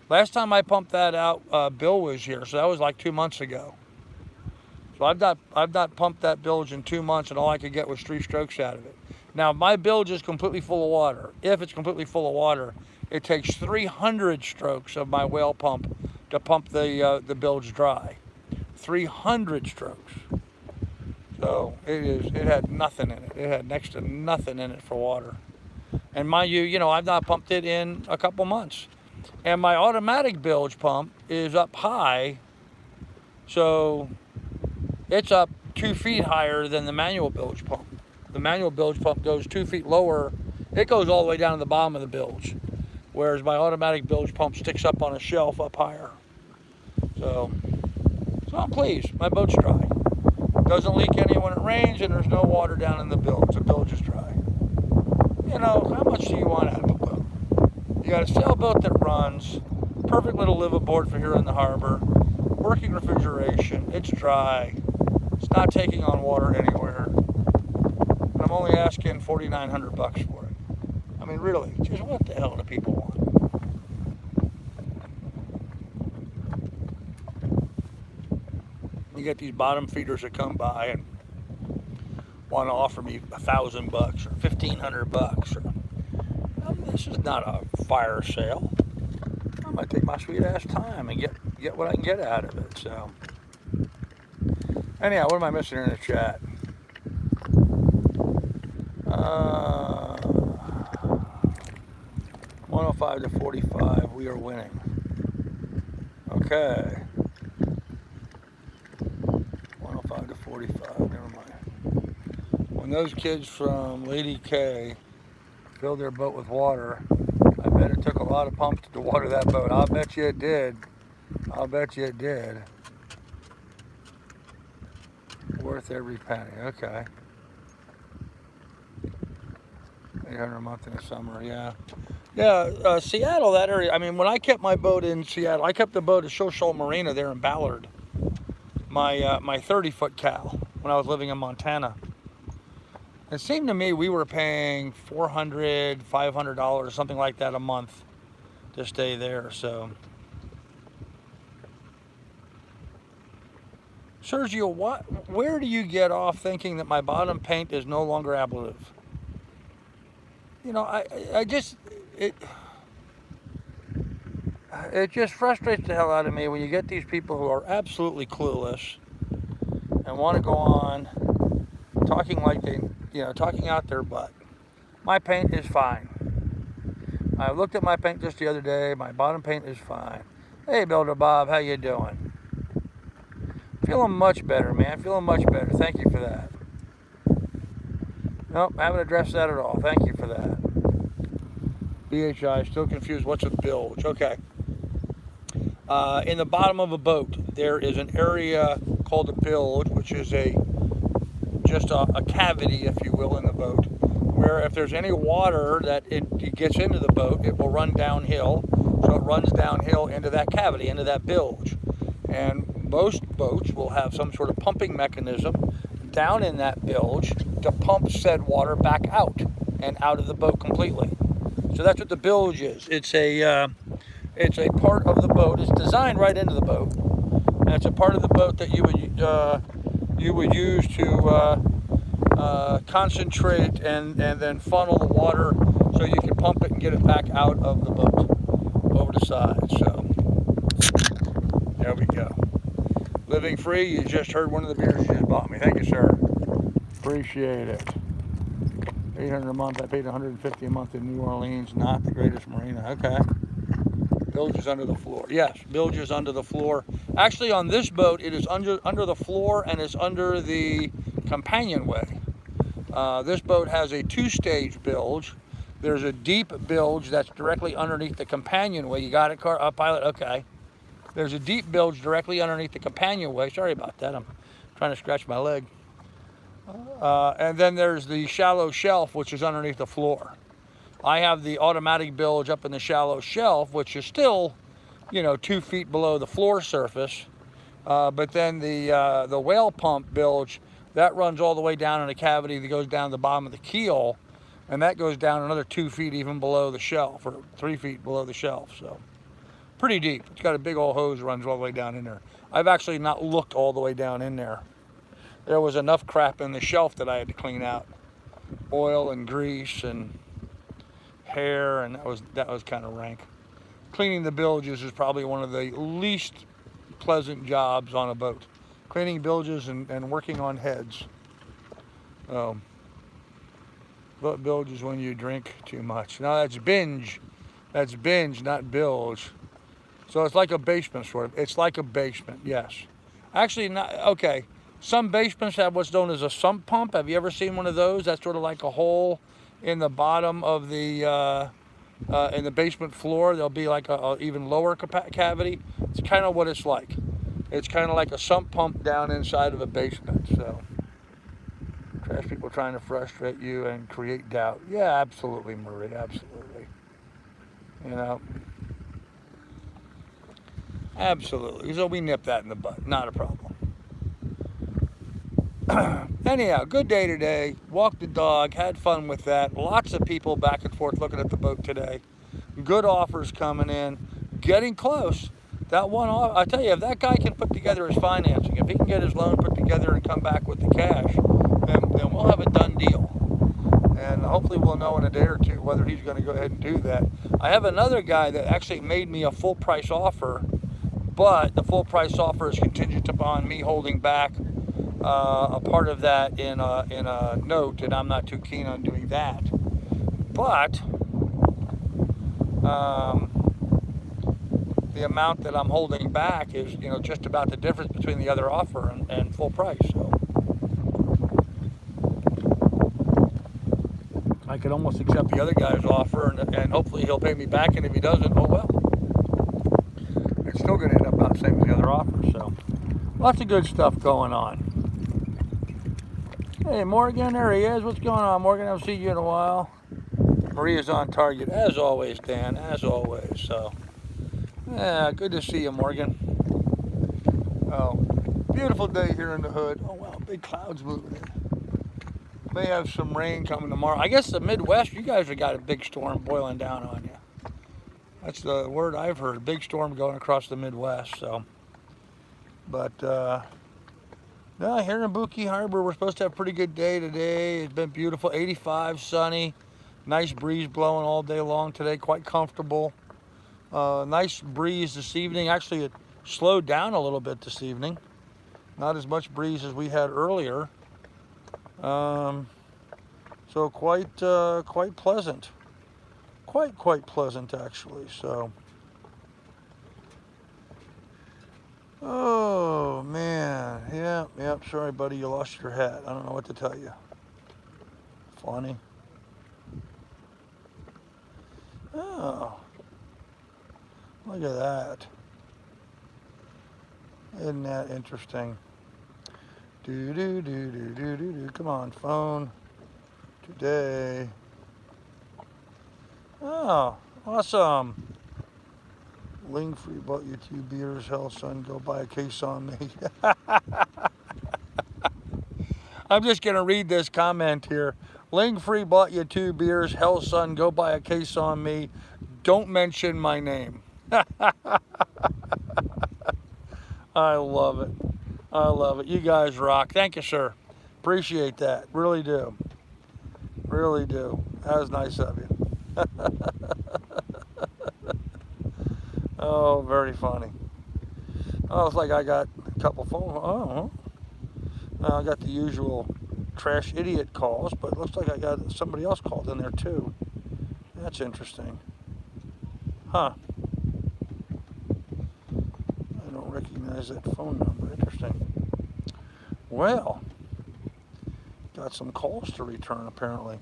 last time I pumped that out, Bill was here, so that was like 2 months ago. So I've not pumped that bilge in 2 months, and all I could get was 3 strokes out of it. Now my bilge is completely full of water. If it's completely full of water, it takes 300 strokes of my whale pump to pump the bilge dry. 300 strokes. So it had nothing in it. It had next to nothing in it for water. And mind you, I've not pumped it in a couple months. And my automatic bilge pump is up high, so it's up 2 feet higher than the manual bilge pump. The manual bilge pump goes 2 feet lower. It goes all the way down to the bottom of the bilge, whereas my automatic bilge pump sticks up on a shelf up higher. So I'm pleased. My boat's dry. Doesn't leak any when it rains, and there's no water down in the bilge. The bilge is dry. How much do you want out of a boat? You got a sailboat that runs, perfect little live aboard for here in the harbor, working refrigeration, it's dry, It's not taking on water anywhere. And I'm only asking $4,900 for it. I mean, really, just what the hell do people want? You get these bottom feeders that come by and want to offer me $1,000 or $1,500. This is not a fire sale. I'm gonna take my sweet ass time and get what I can get out of it. So, anyhow, what am I missing in the chat? 105 to 45. We are winning. Okay. 105 to 45. Never mind. When those kids from Lady K filled their boat with water, I bet it took a lot of pumps to water that boat. I'll bet you it did. I'll bet you it did. Worth every penny. Okay. 800 a month in the summer. Yeah. Yeah. Seattle, that area. I mean, when I kept my boat in Seattle, I kept the boat at Shoshone Marina there in Ballard. My 30-foot cal when I was living in Montana. It seemed to me we were paying $400, $500, something like that a month to stay there. So, Sergio, where do you get off thinking that my bottom paint is no longer ablative? You know, it just frustrates the hell out of me when you get these people who are absolutely clueless and want to go on talking like they, talking out their butt. My paint is fine. I looked at my paint just the other day. My bottom paint is fine. Hey, Builder Bob, how you doing? Feeling much better, man. Feeling much better. Thank you for that. Nope, I haven't addressed that at all. Thank you for that. BHI, still confused. What's a bilge? Okay. In the bottom of a boat, there is an area called a bilge, which is just a cavity, if you will, in the boat, where if there's any water that it gets into the boat, it will run downhill. So it runs downhill into that cavity, into that bilge. And most boats will have some sort of pumping mechanism down in that bilge to pump said water back out and out of the boat completely. So that's what the bilge is. It's a part of the boat. It's designed right into the boat, and it's a part of the boat that you would use to concentrate and then funnel the water so you can pump it and get it back out of the boat over the side. So there we go. Living free. You just heard one of the beers you just bought me. Thank you, sir. Appreciate it. $800 a month. I paid $150 a month in New Orleans. Not the greatest marina. Okay. Bilge is under the floor. Yes, bilge is under the floor. Actually, on this boat, it is under the floor and it's under the companionway. This boat has a 2-stage bilge. There's a deep bilge that's directly underneath the companionway. You got it, pilot? Okay. There's a deep bilge directly underneath the companionway. Sorry about that. I'm trying to scratch my leg. And then there's the shallow shelf, which is underneath the floor. I have the automatic bilge up in the shallow shelf, which is still, 2 feet below the floor surface. But then the whale pump bilge, that runs all the way down in a cavity that goes down to the bottom of the keel, and that goes down another 2 feet even below the shelf, or 3 feet below the shelf. So pretty deep. It's got a big old hose that runs all the way down in there. I've actually not looked all the way down in there. There was enough crap in the shelf that I had to clean out. Oil and grease and hair, and that was kind of rank. Cleaning the bilges is probably one of the least pleasant jobs on a boat. Cleaning bilges and working on heads. But bilge is when you drink too much. Now that's binge. That's binge, not bilge. So it's like a basement, sort of. It's like a basement, yes. Actually, not okay. Some basements have what's known as a sump pump. Have you ever seen one of those? That's sort of like a hole in the bottom of the in the basement floor. There'll be like a even lower cavity. It's kind of what it's like. It's kind of like a sump pump down inside of a basement. So, trash people trying to frustrate you and create doubt. Yeah, absolutely, Marie. Absolutely. Absolutely. So we nip that in the butt. Not a problem. Anyhow, good day today. Walked the dog, had fun with that. Lots of people back and forth looking at the boat today. Good offers coming in, getting close. That one, I tell you, if that guy can put together his financing, if he can get his loan put together and come back with the cash, then we'll have a done deal. And hopefully we'll know in a day or two whether he's going to go ahead and do that. I have another guy that actually made me a full price offer, but the full price offer is contingent upon me holding back a part of that in a note, and I'm not too keen on doing that. But the amount that I'm holding back is, just about the difference between the other offer and full price. So I could almost accept the other guy's offer, and hopefully he'll pay me back. And if he doesn't, oh well. It's still going to end up about the same as the other offer. So lots of good stuff going on. Hey, Morgan, there he is. What's going on, Morgan? I haven't seen you in a while. Maria's on target, as always, Dan, as always. So, yeah, good to see you, Morgan. Oh, beautiful day here in the hood. Oh, wow, big clouds moving in. May have some rain coming tomorrow. I guess the Midwest, you guys have got a big storm boiling down on you. That's the word I've heard, big storm going across the Midwest. So, but, yeah, here in Buki Harbor, we're supposed to have a pretty good day today. It's been beautiful, 85, sunny. Nice breeze blowing all day long today, quite comfortable. Nice breeze this evening. Actually, it slowed down a little bit this evening. Not as much breeze as we had earlier. So quite pleasant. Quite pleasant, actually. So, oh man, yeah. Sorry, buddy, you lost your hat. I don't know what to tell you. Funny. Oh, look at that. Isn't that interesting? Do. Come on, phone. Today. Oh, awesome. Lingfree bought you 2 beers. Hell, son, go buy a case on me. I'm just going to read this comment here. Lingfree bought you 2 beers. Hell, son, go buy a case on me. Don't mention my name. I love it. I love it. You guys rock. Thank you, sir. Appreciate that. Really do. Really do. That was nice of you. Oh, very funny. Oh, it's like I got a couple phone. Oh, I got the usual trash idiot calls, but it looks like I got somebody else called in there too. That's interesting. Huh. I don't recognize that phone number. Interesting. Well, got some calls to return apparently.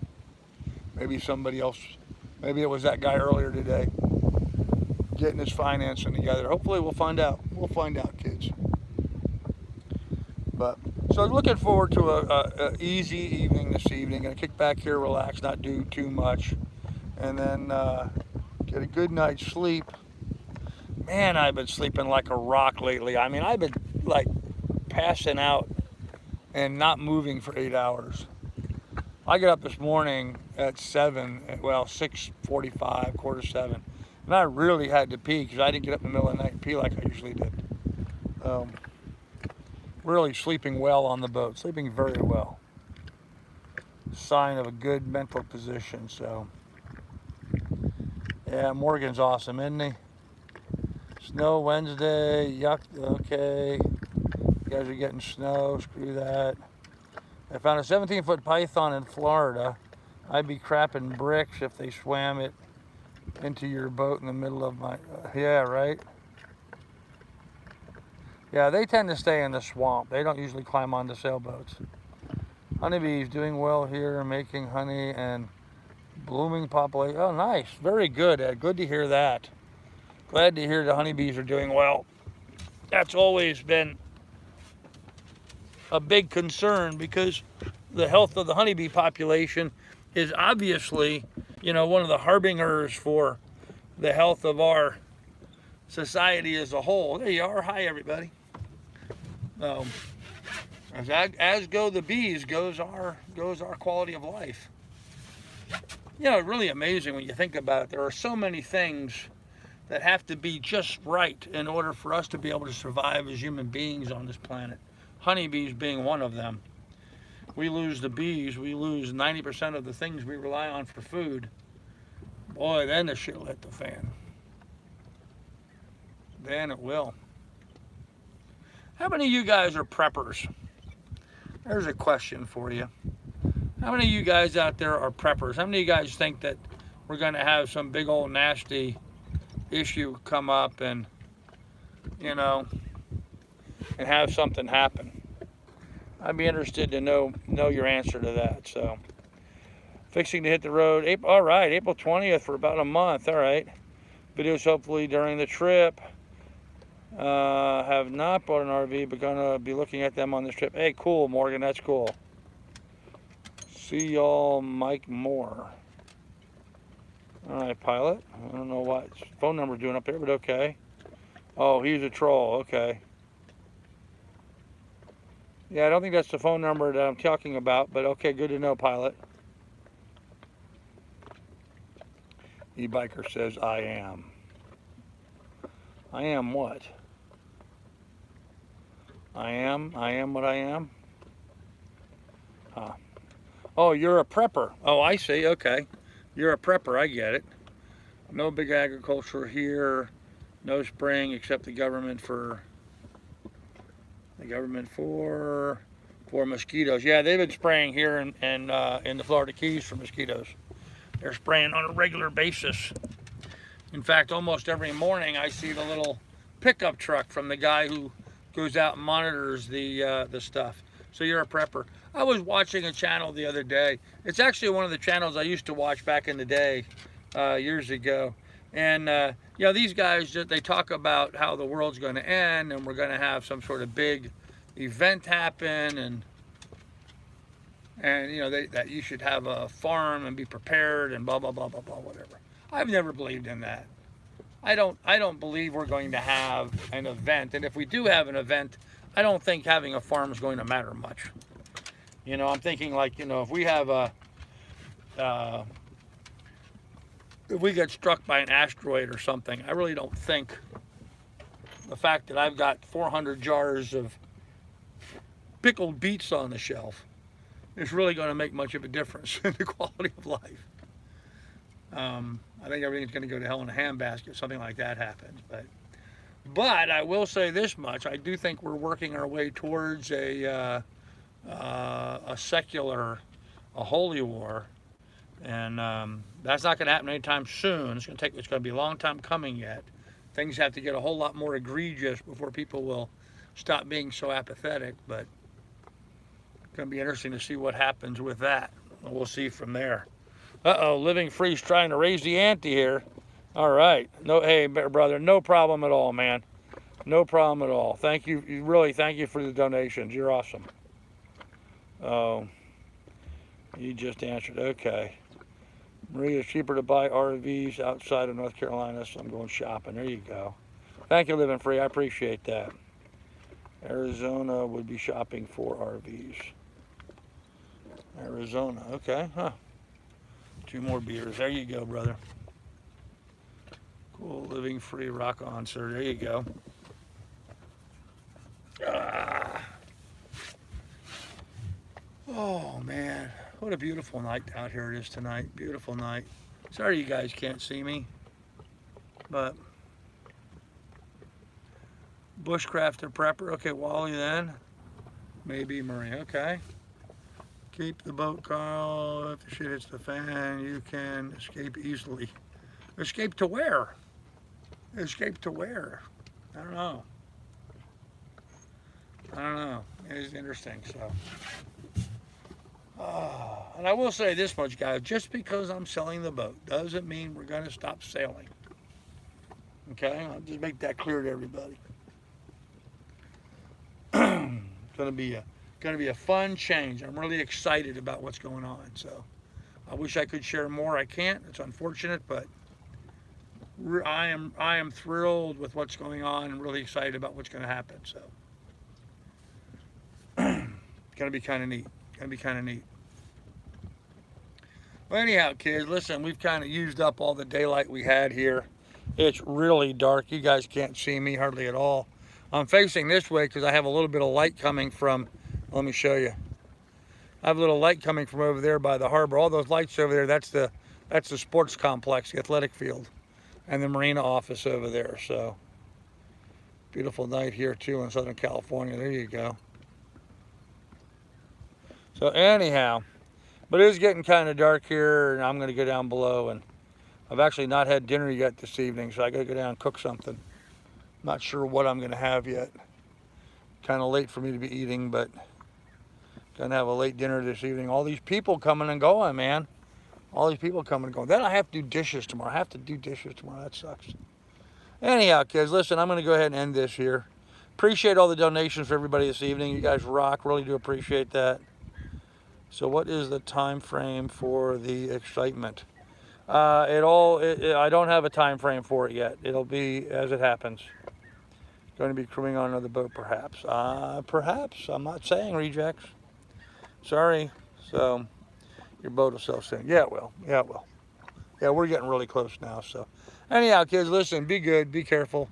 Maybe somebody else, maybe it was that guy earlier today getting his financing together. Hopefully we'll find out. We'll find out, kids. But so looking forward to a easy evening this evening. Gonna kick back here, relax, not do too much, and then get a good night's sleep. Man, I've been sleeping like a rock lately. I mean, I've been like passing out and not moving for 8 hours. I got up this morning at 6:45, 6:45, and I really had to pee because I didn't get up in the middle of the night and pee like I usually did. Really sleeping well on the boat, sleeping very well. Sign of a good mental position. So, yeah, Morgan's awesome, isn't he? Snow Wednesday, yuck, okay. You guys are getting snow, screw that. I found a 17-foot python in Florida. I'd be crapping bricks if they swam it into your boat in the middle of my, yeah, right? Yeah, they tend to stay in the swamp. They don't usually climb onto sailboats. Honeybees doing well here, making honey and blooming population. Oh, nice. Very good, Ed. Good to hear that. Glad to hear the honeybees are doing well. That's always been a big concern because the health of the honeybee population is obviously, one of the harbingers for the health of our society as a whole. There you are. Hi, everybody. So As go the bees, goes our quality of life. You know, really amazing when you think about it. There are so many things that have to be just right in order for us to be able to survive as human beings on this planet. Honeybees being one of them. We lose the bees, we lose 90% of the things we rely on for food. Boy, then the shit will hit the fan. Then it will. How many of you guys are preppers? There's a question for you. How many of you guys out there are preppers? How many of you guys think that we're going to have some big old nasty issue come up and, you know, and have something happen? I'd be interested to know your answer to that. So, fixing to hit the road. All right, April 20th for about a month. All right. Videos hopefully during the trip. Have not bought an RV, but gonna be looking at them on this trip. Hey, cool, Morgan. That's cool. See y'all, Mike Moore. All right, pilot. I don't know what his phone number's doing up there, but okay. Oh, he's a troll. Okay. Yeah, I don't think that's the phone number that I'm talking about, but okay, good to know, pilot. E-biker says, I am. I am what? I am what I am? Huh. Oh, you're a prepper. Oh, I see. Okay. You're a prepper. I get it. No big agriculture here. No spraying except the government for mosquitoes. Yeah, they've been spraying here in the Florida Keys for mosquitoes. They're spraying on a regular basis. In fact, almost every morning I see the little pickup truck from the guy who goes out and monitors the stuff. So you're a prepper. I was watching a channel the other day. It's actually one of the channels I used to watch back in the day, years ago. And you know, these guys, they talk about how the world's going to end and we're going to have some sort of big event happen, and you know, that you should have a farm and be prepared and blah blah blah blah blah whatever. I've never believed in that. I don't believe we're going to have an event, and if we do have an event, I don't think having a farm is going to matter much. You know, I'm thinking like, you know, if we have if we get struck by an asteroid or something, I really don't think the fact that I've got 400 jars of pickled beets on the shelf is really going to make much of a difference in the quality of life. I think everything's going to go to hell in a handbasket if something like that happens. But I will say this much: I do think we're working our way towards a secular, a holy war, and that's not going to happen anytime soon. It's going to be a long time coming yet. Things have to get a whole lot more egregious before people will stop being so apathetic. But it's going to be interesting to see what happens with that. We'll see from there. Uh-oh, Living Free's trying to raise the ante here. All right. No, hey, brother, no problem at all, man. No problem at all. Thank you. Really, thank you for the donations. You're awesome. Oh, you just answered. Okay. Maria, it's cheaper to buy RVs outside of North Carolina, so I'm going shopping. There you go. Thank you, Living Free. I appreciate that. Arizona would be shopping for RVs. Arizona. Okay. Huh. 2 more beers. There you go, brother. Cool. Living Free. Rock on, sir. There you go. Ah. Oh, man. What a beautiful night out here it is tonight. Beautiful night. Sorry you guys can't see me. But bushcrafter prepper. Okay, Wally then. Maybe Marie. Okay. Keep the boat, Carl. If the shit hits the fan, you can escape easily. Escape to where? Escape to where? I don't know. I don't know. It is interesting, so. And I will say this much, guys. Just because I'm selling the boat doesn't mean we're going to stop sailing. Okay? I'll just make that clear to everybody. It's going to be a fun change. I'm really excited about what's going on. So I wish I could share more. I can't. It's unfortunate, but I am thrilled with what's going on and really excited about what's going to happen. So Gonna be kind of neat. Gonna be kind of neat. Well, anyhow, kids, listen, we've kind of used up all the daylight we had here. It's really dark. You guys can't see me hardly at all. I'm facing this way because I have a little bit of light coming from, let me show you. I have a little light coming from over there by the harbor. All those lights over there, that's the sports complex, the athletic field, and the marina office over there. So, beautiful night here too in Southern California. There you go. So anyhow, but it is getting kind of dark here, and I'm going to go down below. And I've actually not had dinner yet this evening, so I got to go down and cook something. Not sure what I'm going to have yet. Kind of late for me to be eating, but gonna have a late dinner this evening. All these people coming and going, man. All these people coming and going. Then I have to do dishes tomorrow. I have to do dishes tomorrow. That sucks. Anyhow, kids, listen, I'm going to go ahead and end this here. Appreciate all the donations for everybody this evening. You guys rock. Really do appreciate that. So what is the time frame for the excitement? I don't have a time frame for it yet. It'll be as it happens. Going to be crewing on another boat, perhaps. Perhaps. I'm not saying, rejects. Sorry. So your boat will sail soon. Yeah, it will. Yeah, it will. Yeah, we're getting really close now. So anyhow, kids, listen, be good, be careful.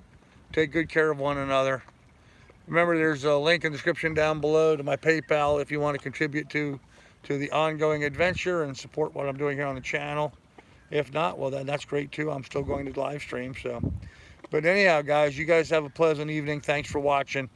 Take good care of one another. Remember, there's a link in the description down below to my PayPal if you want to contribute to the ongoing adventure and support what I'm doing here on the channel. If not, well, then that's great too. I'm still going to live stream. So, but anyhow, guys, you guys have a pleasant evening. Thanks for watching.